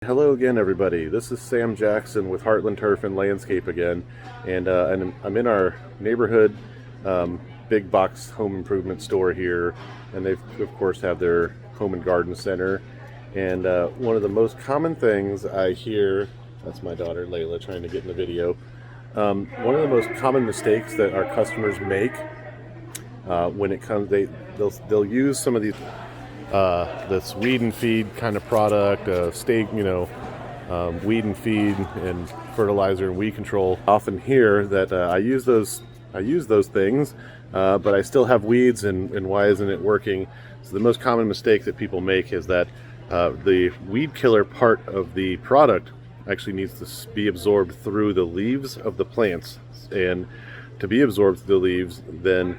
Hello again, everybody. This is Sam Jackson with Heartland Turf and Landscape again, and I'm in our neighborhood big box home improvement store here, and they of course have their home and garden center. And one of the most common things I hear, that's my daughter Layla trying to get in the video. One of the most common mistakes that our customers make when it comes, they'll use some of these this weed and feed kind of product, weed and feed and fertilizer and weed control. Often hear that I use those things, but I still have weeds, and why isn't it working? So the most common mistake that people make is that the weed killer part of the product actually needs to be absorbed through the leaves of the plants, and to be absorbed through the leaves, then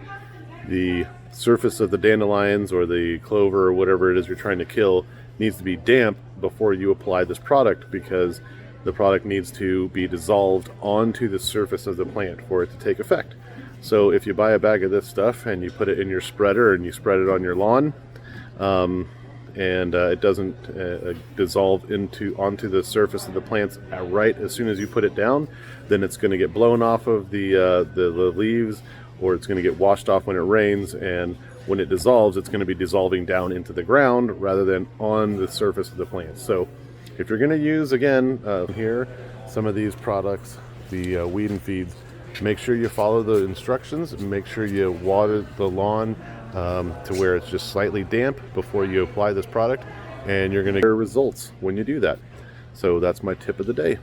the surface of the dandelions or the clover or whatever it is you're trying to kill needs to be damp before you apply this product, because the product needs to be dissolved onto the surface of the plant for it to take effect. So if you buy a bag of this stuff and you put it in your spreader and you spread it on your lawn, and it doesn't dissolve onto the surface of the plants right as soon as you put it down, then it's going to get blown off of the leaves, or it's going to get washed off when it rains, and when it dissolves, it's going to be dissolving down into the ground rather than on the surface of the plant. So if you're going to use, again, here, some of these products, the weed and feeds, make sure you follow the instructions, and make sure you water the lawn to where it's just slightly damp before you apply this product, and you're going to get results when you do that. So that's my tip of the day.